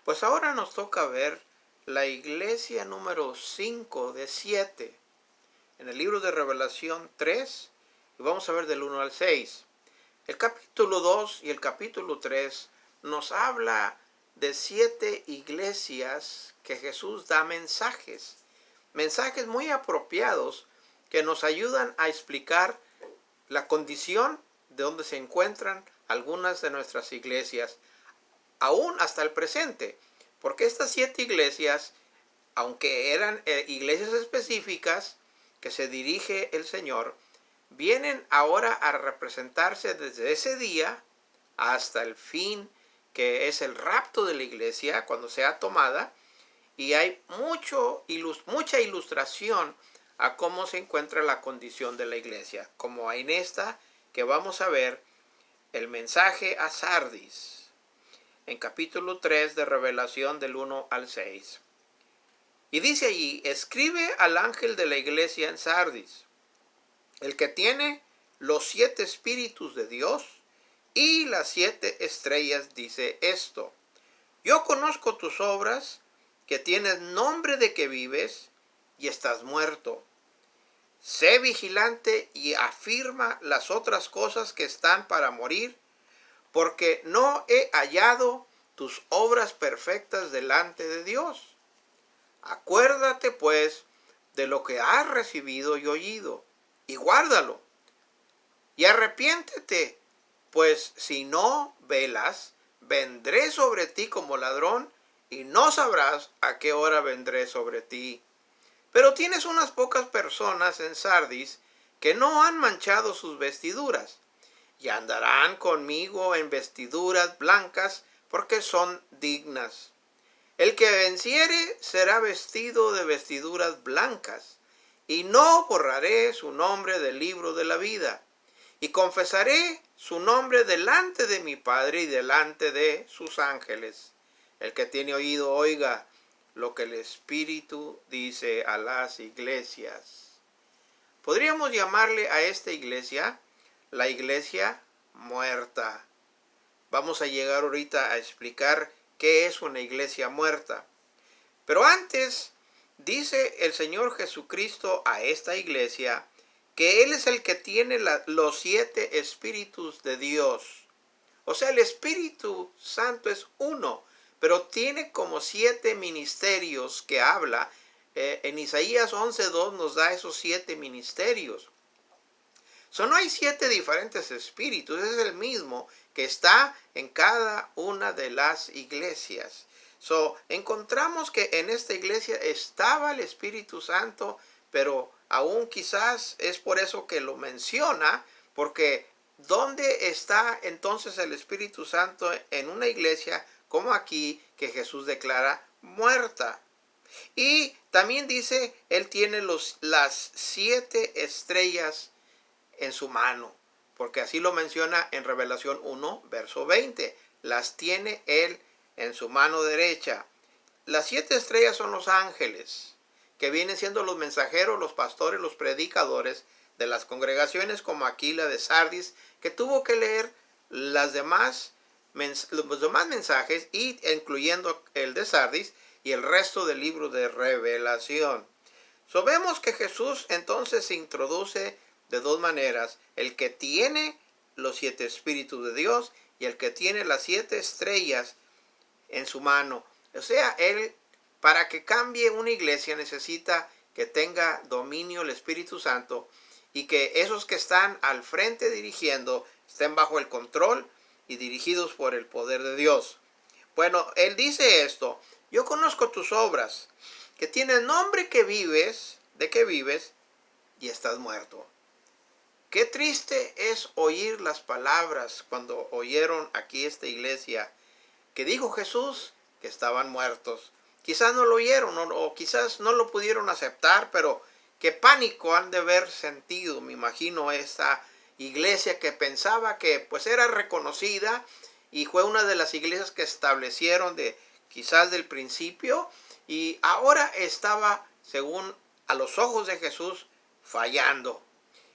Pues ahora nos toca ver la iglesia número 5 de 7 en el libro de Revelación 3 y vamos a ver del 1 al 6. El capítulo 2 y el capítulo 3 nos habla de 7 iglesias que Jesús da mensajes muy apropiados que nos ayudan a explicar la condición de donde se encuentran algunas de nuestras iglesias, aún hasta el presente. Porque estas 7 iglesias, aunque eran iglesias específicas que se dirige el Señor, vienen ahora a representarse desde ese día hasta el fin, que es el rapto de la iglesia, cuando sea tomada, y hay mucha ilustración a cómo se encuentra la condición de la iglesia, como en esta que vamos a ver, el mensaje a Sardis, en capítulo 3 de Revelación del 1 al 6. Y dice allí: escribe al ángel de la iglesia en Sardis, el que tiene los 7 espíritus de Dios y las 7 estrellas, dice esto: yo conozco tus obras, que tienes nombre de que vives y estás muerto. Sé vigilante y afirma las otras cosas que están para morir, porque no he hallado tus obras perfectas delante de Dios. Acuérdate pues de lo que has recibido y oído, y guárdalo. Y arrepiéntete, pues si no velas, vendré sobre ti como ladrón, y no sabrás a qué hora vendré sobre ti. Pero tienes unas pocas personas en Sardis que no han manchado sus vestiduras, y andarán conmigo en vestiduras blancas, porque son dignas. El que venciere será vestido de vestiduras blancas, y no borraré su nombre del libro de la vida, y confesaré su nombre delante de mi Padre y delante de sus ángeles. El que tiene oído, oiga lo que el Espíritu dice a las iglesias. Podríamos llamarle a esta iglesia la iglesia muerta. Vamos a llegar ahorita a explicar qué es una iglesia muerta. Pero antes, dice el Señor Jesucristo a esta iglesia que Él es el que tiene los 7 espíritus de Dios. O sea, el Espíritu Santo es uno, pero tiene como 7 ministerios que habla. En Isaías 11:2 nos da esos 7 ministerios. No hay 7 diferentes espíritus, es el mismo que está en cada una de las iglesias. Encontramos que en esta iglesia estaba el Espíritu Santo, pero aún quizás es por eso que lo menciona, porque ¿dónde está entonces el Espíritu Santo en una iglesia como aquí, que Jesús declara muerta? Y también dice, Él tiene las 7 estrellas en su mano, porque así lo menciona en Revelación 1, verso 20. Las tiene Él en su mano derecha. Las 7 estrellas son los ángeles, que vienen siendo los mensajeros, los pastores, los predicadores de las congregaciones, como aquí la de Sardis, que tuvo que leer los demás mensajes, y incluyendo el de Sardis y el resto del libro de Revelación. Vemos que Jesús entonces se introduce de 2 maneras: el que tiene los 7 espíritus de Dios y el que tiene las 7 estrellas en su mano. O sea, Él, para que cambie una iglesia, necesita que tenga dominio el Espíritu Santo, y que esos que están al frente dirigiendo estén bajo el control y dirigidos por el poder de Dios. Bueno, Él dice esto: yo conozco tus obras, que tienes nombre que vives, de que vives, y estás muerto. Qué triste es oír las palabras cuando oyeron aquí esta iglesia que dijo Jesús que estaban muertos. Quizás no lo oyeron, o quizás no lo pudieron aceptar, pero qué pánico han de haber sentido, me imagino, esta iglesia que pensaba que pues era reconocida, y fue una de las iglesias que establecieron quizás del principio, y ahora estaba, según a los ojos de Jesús, fallando,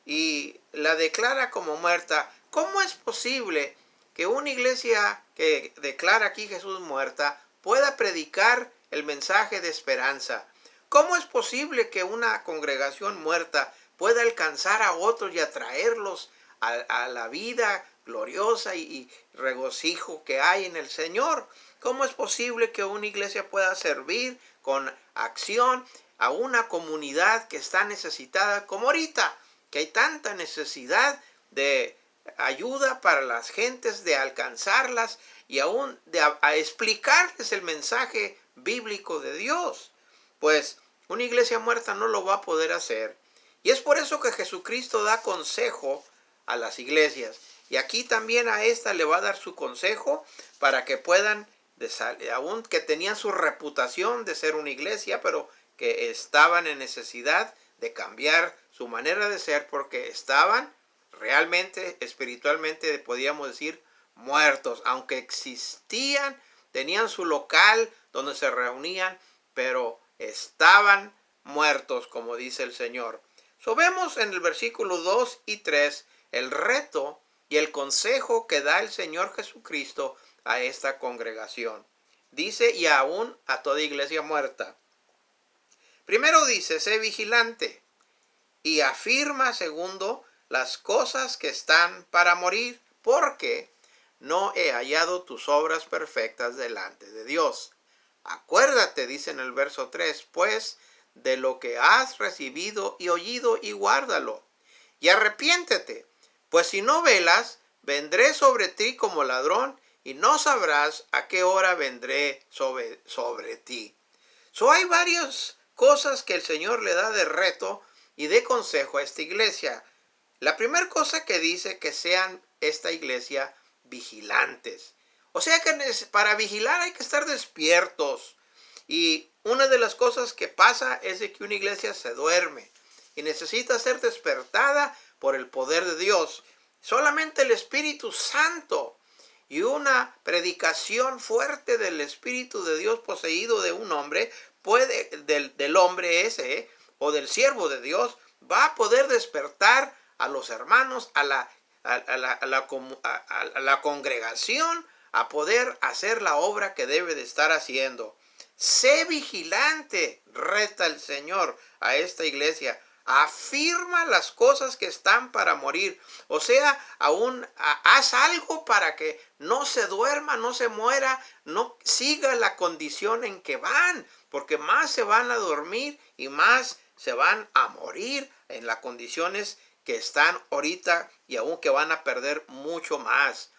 y la declara como muerta. ¿Cómo es posible que una iglesia que declara aquí Jesús muerta pueda predicar el mensaje de esperanza. ¿Cómo es posible que una congregación muerta pueda alcanzar a otros y atraerlos a la vida gloriosa y regocijo que hay en el Señor? ¿Cómo es posible que una iglesia pueda servir con acción a una comunidad que está necesitada, como ahorita, que hay tanta necesidad de ayuda para las gentes, de alcanzarlas y aún de a explicarles el mensaje bíblico de Dios? Pues una iglesia muerta no lo va a poder hacer. Y es por eso que Jesucristo da consejo a las iglesias. Y aquí también a esta le va a dar su consejo para que puedan, aún que tenían su reputación de ser una iglesia, pero que estaban en necesidad de cambiar su manera de ser porque estaban realmente, espiritualmente, podíamos decir, muertos. Aunque existían, tenían su local donde se reunían, pero estaban muertos, como dice el Señor. Vemos en el versículo 2 y 3 el reto y el consejo que da el Señor Jesucristo a esta congregación. Dice, y aún a toda iglesia muerta. Primero dice, sé vigilante, y afirma, segundo, las cosas que están para morir, porque no he hallado tus obras perfectas delante de Dios. Acuérdate, dice en el verso 3, pues, de lo que has recibido y oído, y guárdalo. Y arrepiéntete, pues si no velas, vendré sobre ti como ladrón, y no sabrás a qué hora vendré sobre ti. Hay varias cosas que el Señor le da de reto y de consejo a esta iglesia. La primera cosa que dice que sean esta iglesia vigilantes. O sea que para vigilar hay que estar despiertos. Y una de las cosas que pasa es de que una iglesia se duerme y necesita ser despertada por el poder de Dios. Solamente el Espíritu Santo y una predicación fuerte del Espíritu de Dios poseído de un hombre del hombre ese o del siervo de Dios va a poder despertar a los hermanos, a la congregación, a poder hacer la obra que debe de estar haciendo. Sé vigilante, reta el Señor a esta iglesia. Afirma las cosas que están para morir. O sea, aún haz algo para que no se duerma, no se muera, no siga la condición en que van, porque más se van a dormir y más se van a morir en las condiciones que están ahorita y aún que van a perder mucho más.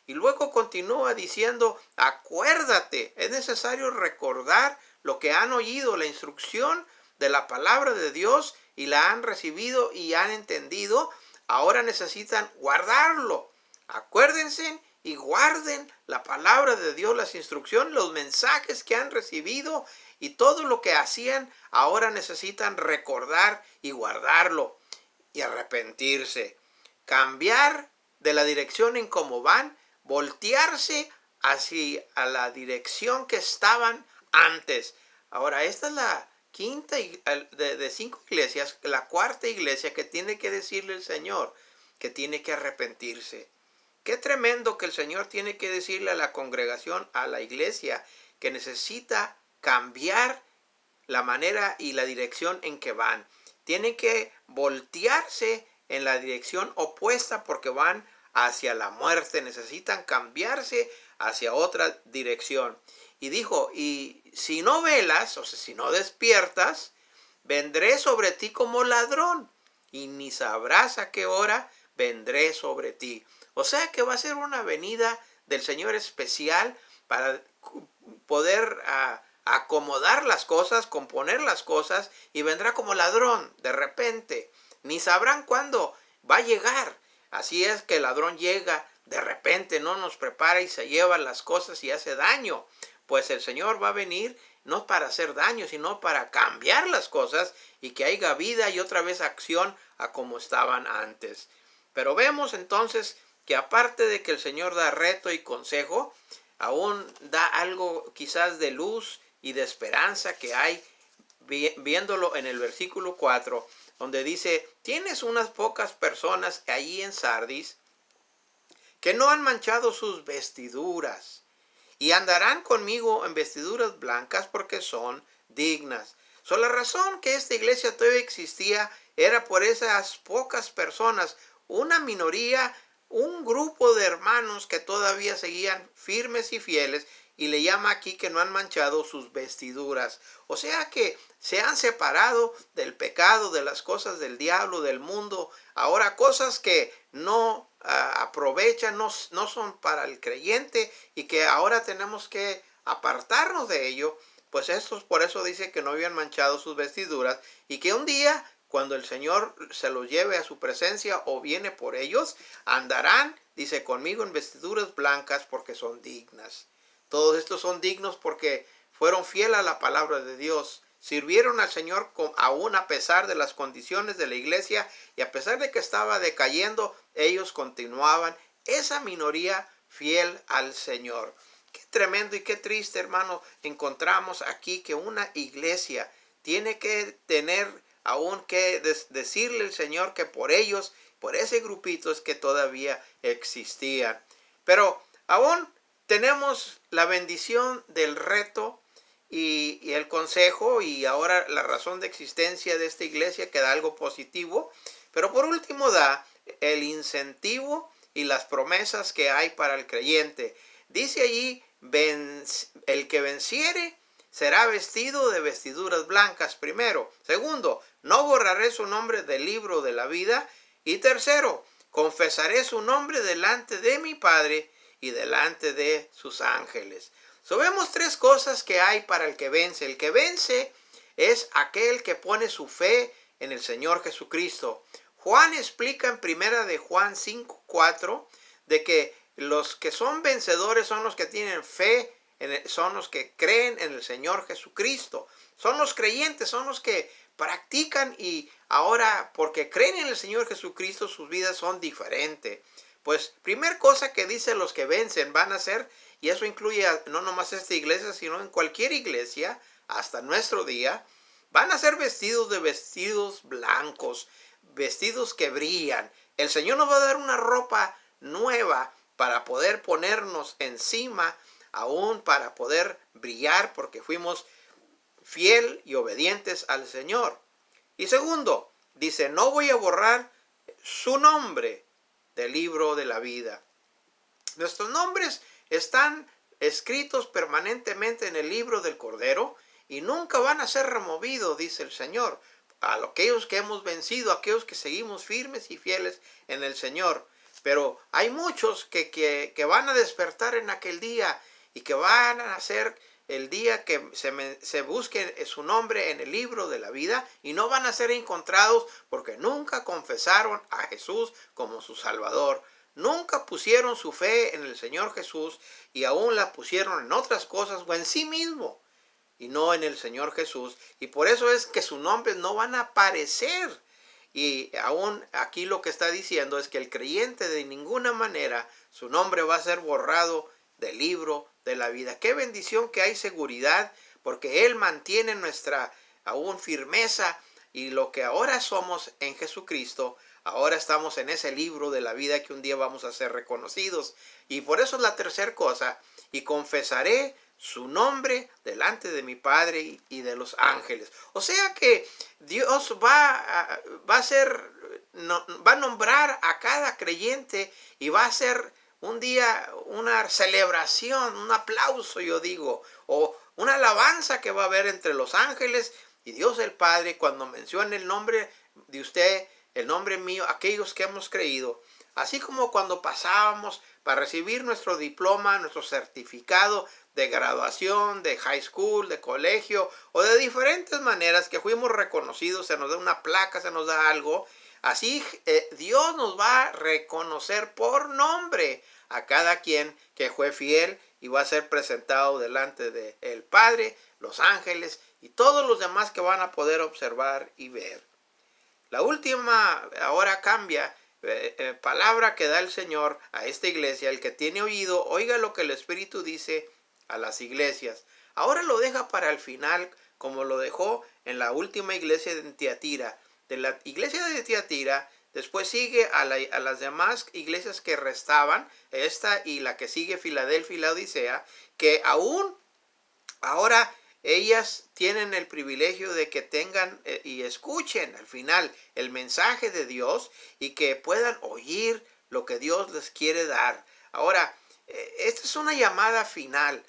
Y luego continúa diciendo, acuérdate, es necesario recordar lo que han oído, la instrucción de la palabra de Dios y la han recibido y han entendido. Ahora necesitan guardarlo. Acuérdense y guarden la palabra de Dios, las instrucciones, los mensajes que han recibido y todo lo que hacían. Ahora necesitan recordar y guardarlo y arrepentirse. Cambiar de la dirección en cómo van, voltearse hacia a la dirección que estaban antes. Ahora, esta es la quinta de 5 iglesias, la cuarta iglesia que tiene que decirle el Señor que tiene que arrepentirse. Qué tremendo que el Señor tiene que decirle a la congregación, a la iglesia, que necesita cambiar la manera y la dirección en que van. Tienen que voltearse en la dirección opuesta porque van hacia la muerte. Necesitan cambiarse hacia otra dirección. Y dijo, y si no velas, o sea, si no despiertas, vendré sobre ti como ladrón y ni sabrás a qué hora vendré sobre ti. O sea que va a ser una venida del Señor especial para poder acomodar las cosas, componer las cosas, y vendrá como ladrón de repente. Ni sabrán cuándo va a llegar. Así es que el ladrón llega de repente, no nos prepara y se lleva las cosas y hace daño. Pues el Señor va a venir no para hacer daño, sino para cambiar las cosas y que haya vida y otra vez acción a como estaban antes. Pero vemos entonces que aparte de que el Señor da reto y consejo, aún da algo quizás de luz y de esperanza que hay, viéndolo en el versículo 4, donde dice, tienes unas pocas personas allí en Sardis que no han manchado sus vestiduras y andarán conmigo en vestiduras blancas porque son dignas. La razón que esta iglesia todavía existía era por esas pocas personas, una minoría, un grupo de hermanos que todavía seguían firmes y fieles, y le llama aquí que no han manchado sus vestiduras. O sea que se han separado del pecado, de las cosas del diablo, del mundo. Ahora cosas que no aprovechan, no son para el creyente, y que ahora tenemos que apartarnos de ello. Pues estos por eso dice que no habían manchado sus vestiduras, y que un día cuando el Señor se los lleve a su presencia o viene por ellos, andarán, dice, conmigo en vestiduras blancas porque son dignas. Todos estos son dignos porque fueron fieles a la palabra de Dios, sirvieron al Señor aún a pesar de las condiciones de la iglesia, y a pesar de que estaba decayendo, ellos continuaban, esa minoría fiel al Señor. Qué tremendo y qué triste, hermano, encontramos aquí que una iglesia tiene que tener aún que decirle al Señor que por ellos, por ese grupito es que todavía existían. Pero aún tenemos la bendición del reto y el consejo, y ahora la razón de existencia de esta iglesia, que da algo positivo. Pero por último da el incentivo y las promesas que hay para el creyente. Dice allí, el que venciere será vestido de vestiduras blancas, primero. Segundo, no borraré su nombre del libro de la vida. Y tercero, confesaré su nombre delante de mi Padre y delante de sus ángeles. Vemos tres cosas que hay para el que vence. El que vence es aquel que pone su fe en el Señor Jesucristo. Juan explica en primera de Juan 5:4 de que los que son vencedores son los que tienen fe, son los que creen en el Señor Jesucristo. Son los creyentes, son los que practican, y ahora porque creen en el Señor Jesucristo sus vidas son diferentes. Pues primer cosa que dice los que vencen van a ser, y eso incluye no nomás esta iglesia, sino en cualquier iglesia hasta nuestro día, van a ser vestidos de vestidos blancos, vestidos que brillan. El Señor nos va a dar una ropa nueva para poder ponernos encima, aún para poder brillar, porque fuimos fiel y obedientes al Señor. Y segundo, dice, no voy a borrar su nombre del libro de la vida. Nuestros nombres están escritos permanentemente en el libro del Cordero y nunca van a ser removidos, dice el Señor. A aquellos que hemos vencido, a aquellos que seguimos firmes y fieles en el Señor. Pero hay muchos que van a despertar en aquel día, y que van a ser el día que se busque su nombre en el libro de la vida, y no van a ser encontrados porque nunca confesaron a Jesús como su Salvador. Nunca pusieron su fe en el Señor Jesús, y aún la pusieron en otras cosas o en sí mismo, y no en el Señor Jesús. Y por eso es que sus nombres no van a aparecer. Y aún aquí lo que está diciendo es que el creyente de ninguna manera su nombre va a ser borrado del libro de la vida. Qué bendición que hay seguridad, porque Él mantiene nuestra aún firmeza, y lo que ahora somos en Jesucristo, ahora estamos en ese libro de la vida que un día vamos a ser reconocidos. Y por eso es la tercera cosa, y confesaré su nombre delante de mi Padre y de los ángeles. O sea que Dios va a nombrar a cada creyente, y va a ser un día una celebración, un aplauso, yo digo, o una alabanza que va a haber entre los ángeles y Dios el Padre cuando mencione el nombre de usted, el nombre mío, aquellos que hemos creído. Así como cuando pasábamos para recibir nuestro diploma, nuestro certificado de graduación, de high school, de colegio, o de diferentes maneras que fuimos reconocidos, se nos da una placa, se nos da algo. Así Dios nos va a reconocer por nombre a cada quien que fue fiel, y va a ser presentado delante de el Padre, los ángeles y todos los demás que van a poder observar y ver. La última ahora cambia, palabra que da el Señor a esta iglesia. El que tiene oído, oiga lo que el Espíritu dice a las iglesias. Ahora lo deja para el final, como lo dejó en la última iglesia de Tiatira. De la iglesia de Tiatira Después sigue a las demás iglesias que restaban, esta y la que sigue, Filadelfia y Laodicea, que aún ahora ellas tienen el privilegio de que tengan y escuchen al final el mensaje de Dios y que puedan oír lo que Dios les quiere dar. Ahora, esta es una llamada final,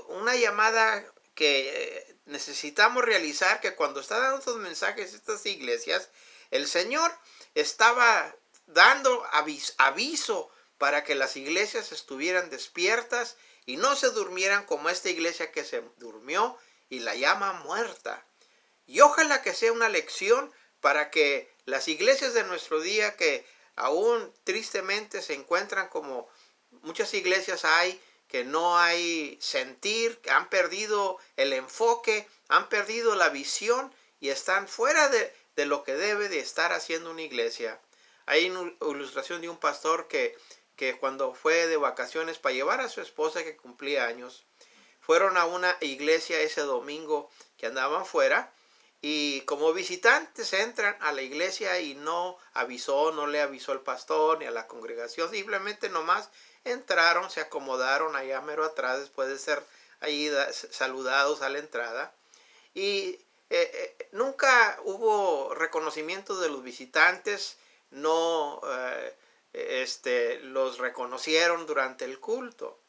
una llamada que necesitamos realizar, que cuando está dando estos mensajes a estas iglesias, el Señor estaba dando aviso para que las iglesias estuvieran despiertas y no se durmieran como esta iglesia que se durmió y la llama muerta. Y ojalá que sea una lección para que las iglesias de nuestro día, que aún tristemente se encuentran como muchas iglesias hay, que no hay sentir, que han perdido el enfoque, han perdido la visión y están fuera de lo que debe de estar haciendo una iglesia. Hay una ilustración de un pastor que cuando fue de vacaciones para llevar a su esposa que cumplía años, fueron a una iglesia ese domingo que andaban fuera y como visitantes entran a la iglesia y no le avisó al pastor ni a la congregación, simplemente nomás entraron, se acomodaron allá mero atrás después de ser ahí saludados a la entrada y nunca hubo reconocimiento de los visitantes, no los reconocieron durante el culto.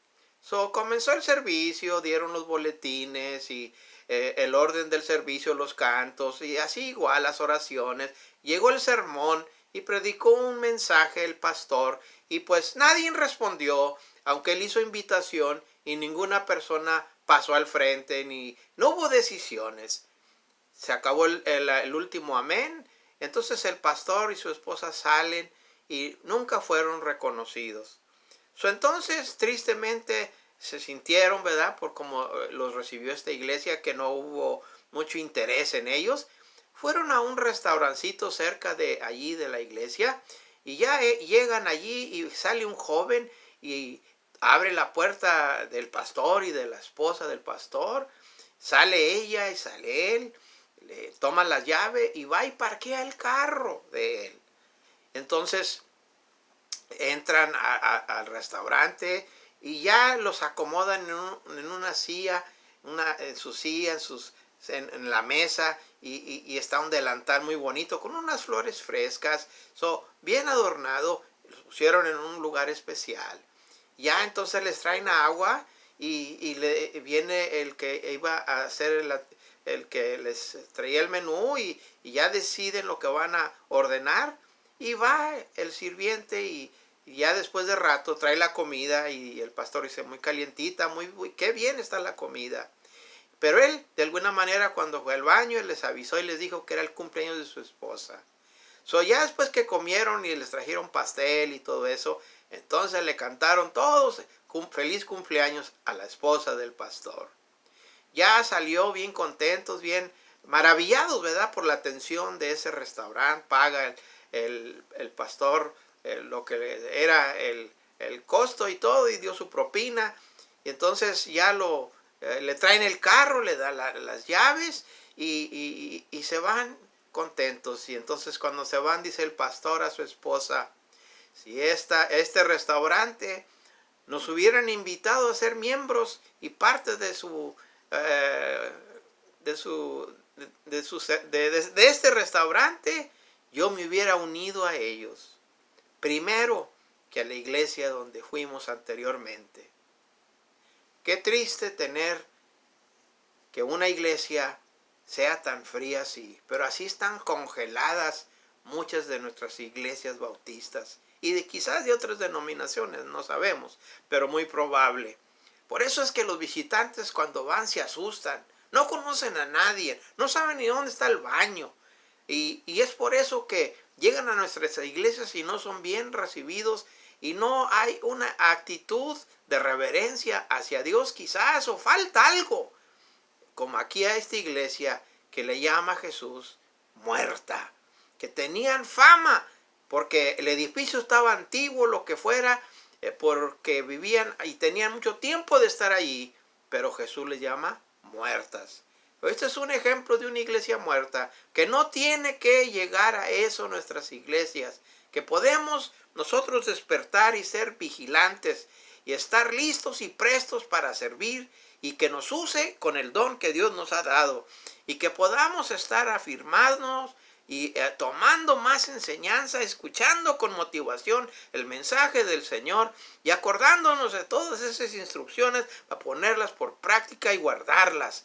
Comenzó el servicio, dieron los boletines y el orden del servicio, los cantos y así igual las oraciones. Llegó el sermón y predicó un mensaje el pastor y pues nadie respondió, aunque él hizo invitación y ninguna persona pasó al frente, no hubo decisiones. Se acabó el último amén. Entonces el pastor y su esposa salen y nunca fueron reconocidos. Entonces, tristemente, se sintieron, ¿verdad? Por cómo los recibió esta iglesia, que no hubo mucho interés en ellos. Fueron a un restaurancito cerca de allí de la iglesia y ya llegan allí y sale un joven y abre la puerta del pastor y de la esposa del pastor. Sale ella y sale él, le toma la llave y va y parquea el carro de él. Entonces entran al restaurante y ya los acomodan en una silla, en su silla, en la mesa, y está un delantal muy bonito con unas flores frescas, bien adornado, los pusieron en un lugar especial. Ya entonces les traen agua y viene el que iba a hacer el que les traía el menú y ya deciden lo que van a ordenar y va el sirviente y ya después de rato trae la comida y el pastor dice muy calientita, qué bien está la comida. Pero él de alguna manera cuando fue al baño él les avisó y les dijo que era el cumpleaños de su esposa. Ya después que comieron y les trajeron pastel y todo eso, entonces le cantaron todos feliz cumpleaños a la esposa del pastor. Ya salió bien contentos, bien maravillados, ¿verdad? Por la atención de ese restaurante. Paga el pastor lo que era el costo y todo, y dio su propina. Y entonces ya le traen el carro, le da las llaves y se van contentos. Y entonces cuando se van, dice el pastor a su esposa, si este restaurante nos hubieran invitado a ser miembros y parte de este restaurante, yo me hubiera unido a ellos primero que a la iglesia donde fuimos anteriormente. Qué triste tener que una iglesia sea tan fría así, pero así están congeladas muchas de nuestras iglesias bautistas y quizás de otras denominaciones, no sabemos, pero muy probable. Por eso es que los visitantes cuando van se asustan, no conocen a nadie, no saben ni dónde está el baño. Y es por eso que llegan a nuestras iglesias y no son bien recibidos y no hay una actitud de reverencia hacia Dios quizás, o falta algo. Como aquí a esta iglesia que le llama a Jesús muerta, que tenían fama porque el edificio estaba antiguo, lo que fuera, porque vivían y tenían mucho tiempo de estar allí, pero Jesús les llama muertas. Este es un ejemplo de una iglesia muerta, que no tiene que llegar a eso nuestras iglesias, que podemos nosotros despertar y ser vigilantes y estar listos y prestos para servir, y que nos use con el don que Dios nos ha dado, y que podamos estar afirmados y tomando más enseñanza, escuchando con motivación el mensaje del Señor y acordándonos de todas esas instrucciones para ponerlas por práctica y guardarlas.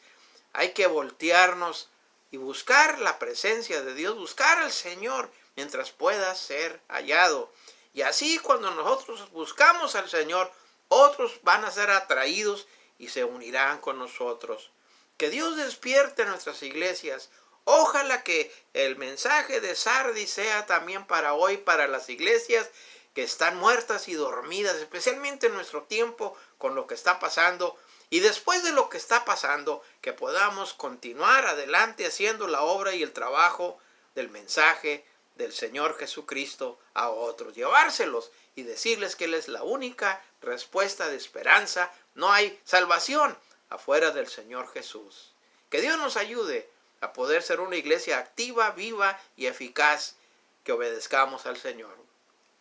Hay que voltearnos y buscar la presencia de Dios, buscar al Señor mientras pueda ser hallado. Y así cuando nosotros buscamos al Señor, otros van a ser atraídos y se unirán con nosotros. Que Dios despierte nuestras iglesias. Ojalá que el mensaje de Sardis sea también para hoy, para las iglesias que están muertas y dormidas, especialmente en nuestro tiempo con lo que está pasando. Y después de lo que está pasando, que podamos continuar adelante haciendo la obra y el trabajo del mensaje del Señor Jesucristo a otros. Llevárselos y decirles que Él es la única respuesta de esperanza. No hay salvación afuera del Señor Jesús. Que Dios nos ayude a poder ser una iglesia activa, viva y eficaz, que obedezcamos al Señor.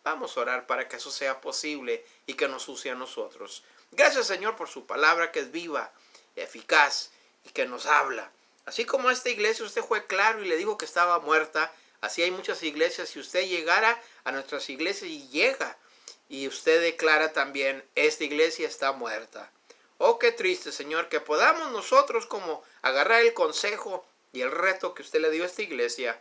Vamos a orar para que eso sea posible y que nos use a nosotros. Gracias, Señor, por su palabra que es viva, eficaz y que nos habla. Así como esta iglesia usted fue claro y le dijo que estaba muerta, así hay muchas iglesias. Si usted llegara a nuestras iglesias y llega y usted declara también, esta iglesia está muerta. Oh, qué triste, Señor, que podamos nosotros como agarrar el consejo y el reto que usted le dio a esta iglesia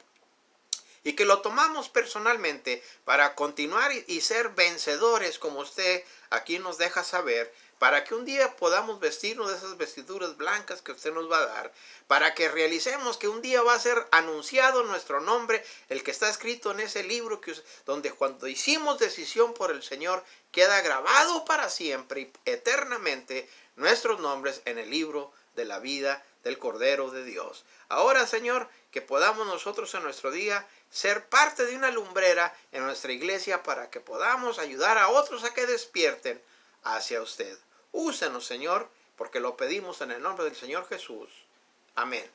y que lo tomamos personalmente para continuar y ser vencedores, como usted aquí nos deja saber, para que un día podamos vestirnos de esas vestiduras blancas que usted nos va a dar, para que realicemos que un día va a ser anunciado nuestro nombre, el que está escrito en ese libro, donde cuando hicimos decisión por el Señor, queda grabado para siempre y eternamente nuestros nombres en el libro de la vida del Cordero de Dios. Ahora, Señor, que podamos nosotros en nuestro día ser parte de una lumbrera en nuestra iglesia para que podamos ayudar a otros a que despierten hacia usted. Úsenos, Señor, porque lo pedimos en el nombre del Señor Jesús. Amén.